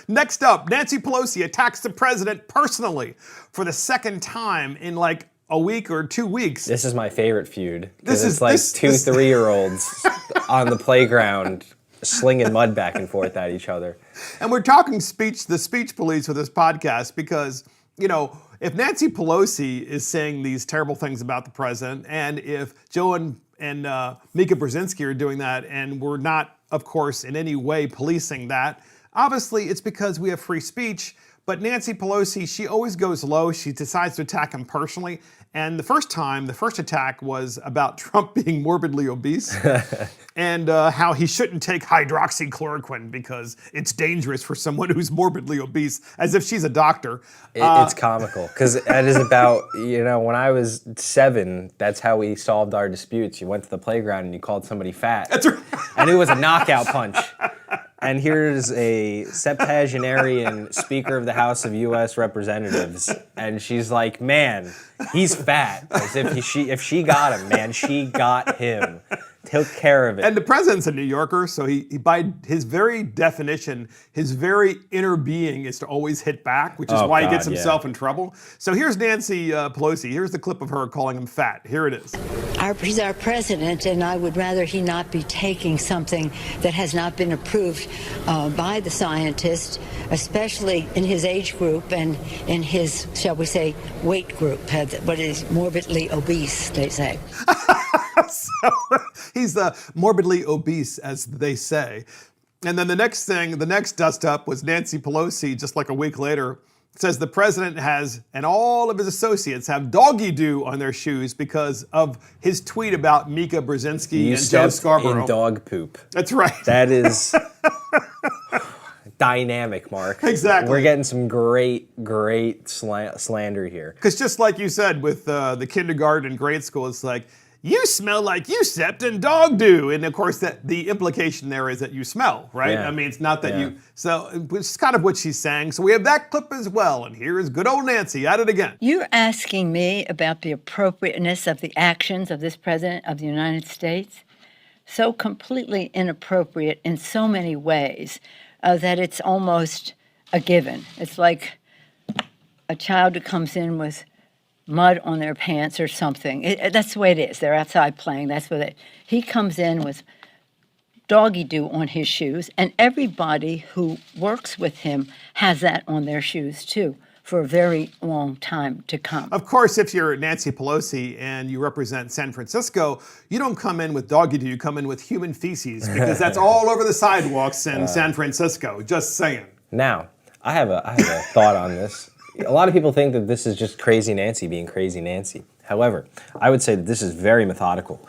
Next up, Nancy Pelosi attacks the president personally for the second time in like a week or 2 weeks. This is my favorite feud. This is like two 3-year-olds on the playground slinging mud back and forth at each other. And we're talking the speech police with this podcast because, if Nancy Pelosi is saying these terrible things about the president, and if Joe and Mika Brzezinski are doing that, and we're not, of course, in any way policing that, obviously it's because we have free speech. But Nancy Pelosi, she always goes low. She decides to attack him personally. And the first attack was about Trump being morbidly obese and how he shouldn't take hydroxychloroquine because it's dangerous for someone who's morbidly obese, as if she's a doctor. It's comical because that is about, when I was 7, that's how we solved our disputes. You went to the playground and you called somebody fat. That's right. And it was a knockout punch. And here's a septuagenarian Speaker of the House of U.S. Representatives, and she's like, "Man, he's fat." As if she got him, man, she got him. Took care of it. And the president's a New Yorker, so he by his very definition, his very inner being is to always hit back, which is why he gets himself in trouble. So here's Nancy Pelosi. Here's the clip of her calling him fat. Here it is. He's our president, and I would rather he not be taking something that has not been approved by the scientists, especially in his age group and in his, shall we say, weight group, but is morbidly obese, they say. So he's morbidly obese, as they say. And then the next dust up was Nancy Pelosi, just like a week later, says the president and all of his associates have doggy doo on their shoes because of his tweet about Mika Brzezinski and Joe Scarborough. In dog poop. That's right. That is dynamic, Mark. Exactly. We're getting some great slander here. Because just like you said with the kindergarten and grade school, it's like, you smell like you stepped in dog doo. And of course, the implication there is that you smell, right? Yeah. I mean, it's not that you, so it's kind of what she's saying. So we have that clip as well. And here is good old Nancy at it again. You're asking me about the appropriateness of the actions of this president of the United States? So completely inappropriate in so many ways that it's almost a given. It's like a child who comes in with mud on their pants or something. That's the way it is. They're outside playing. That's what he comes in with doggy doo on his shoes, and everybody who works with him has that on their shoes too for a very long time to come. Of course, if you're Nancy Pelosi and you represent San Francisco, you don't come in with doggy doo, you come in with human feces because that's all over the sidewalks in San Francisco. Just saying. Now, I have a thought on this. A lot of people think that this is just crazy Nancy being crazy Nancy. However, I would say that this is very methodical.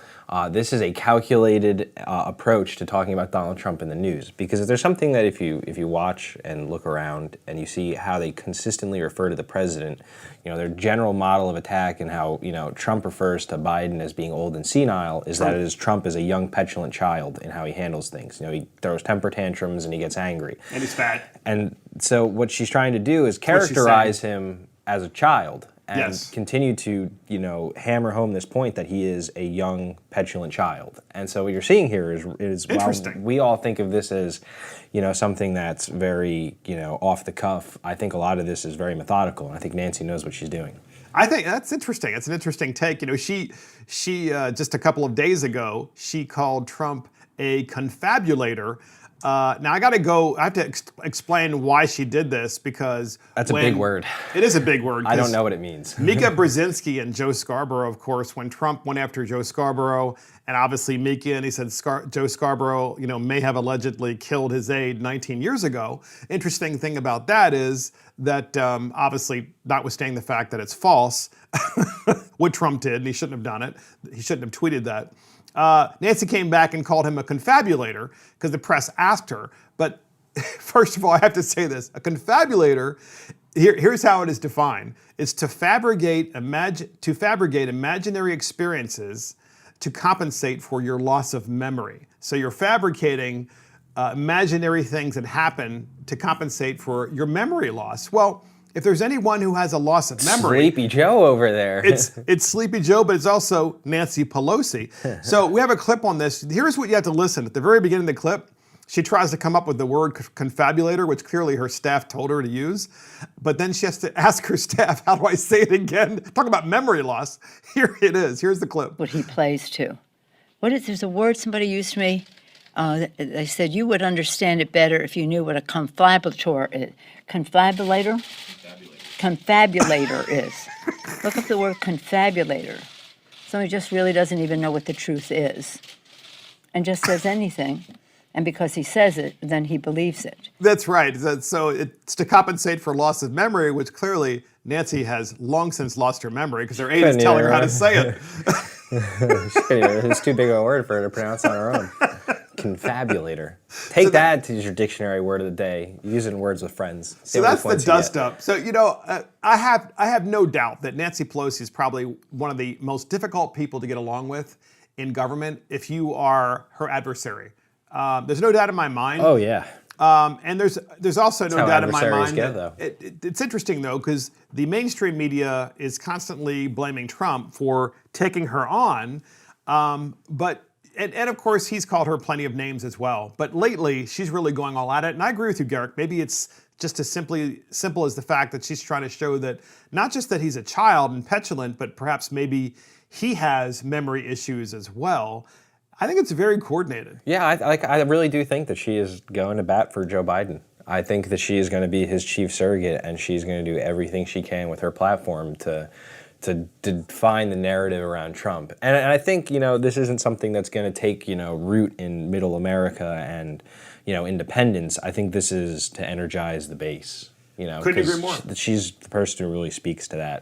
This is a calculated approach to talking about Donald Trump in the news. Because if there's something that if you watch and look around and you see how they consistently refer to the president, their general model of attack and how Trump refers to Biden as being old and senile is that it is Trump as a young petulant child in how he handles things. He throws temper tantrums and he gets angry. And he's fat. And so what she's trying to do is characterize him as a child and continue to, hammer home this point that he is a young, petulant child. And so what you're seeing here is while we all think of this as, something that's very, off the cuff, I think a lot of this is very methodical, and I think Nancy knows what she's doing. I think that's interesting. It's an interesting take. She just a couple of days ago, she called Trump a confabulator. Now I have to explain why she did this because that's a big word. It is a big word. I don't know what it means. Mika Brzezinski and Joe Scarborough, of course, when Trump went after Joe Scarborough and obviously Mika, and he said Joe Scarborough, may have allegedly killed his aide 19 years ago. Interesting thing about that is that obviously, notwithstanding the fact that it's false, what Trump did, and he shouldn't have done it. He shouldn't have tweeted that. Nancy came back and called him a confabulator because the press asked her. But first of all, I have to say this. A confabulator, here's how it is defined. It's to fabricate imaginary experiences to compensate for your loss of memory. So you're fabricating imaginary things that happen to compensate for your memory loss. Well, if there's anyone who has a loss of memory... Sleepy Joe over there. it's Sleepy Joe, but it's also Nancy Pelosi. So we have a clip on this. Here's what you have to listen. At the very beginning of the clip, She tries to come up with the word confabulator, which clearly her staff told her to use. But then she has to ask her staff, how do I say it again? Talk about memory loss. Here it is. Here's the clip. What he plays to. There's a word somebody used to me. They said you would understand it better if you knew what a confabulator is. Confabulator? Confabulator is. Look up the word confabulator. Somebody just really doesn't even know what the truth is and just says anything. And because he says it, then he believes it. That's right. So it's to compensate for loss of memory, which clearly Nancy has long since lost her memory because her aide is telling her how to say it. It's too big of a word for her to pronounce on her own. Confabulator. Take that to your dictionary word of the day. Use it in words with friends. So that's the dust up. So, I have no doubt that Nancy Pelosi is probably one of the most difficult people to get along with in government if you are her adversary. There's no doubt in my mind. Oh, yeah. And there's also no doubt in my mind. It's interesting, though, because the mainstream media is constantly blaming Trump for taking her on. And of course, he's called her plenty of names as well. But lately, she's really going all at it. And I agree with you, Garrick. Maybe it's just as simple as the fact that she's trying to show that not just that he's a child and petulant, but perhaps maybe he has memory issues as well. I think it's very coordinated. Yeah, I really do think that she is going to bat for Joe Biden. I think that she is going to be his chief surrogate, and she's going to do everything she can with her platform to define the narrative around Trump. And I think, this isn't something that's going to take, root in middle America and, independence. I think this is to energize the base. Couldn't agree more. She's the person who really speaks to that.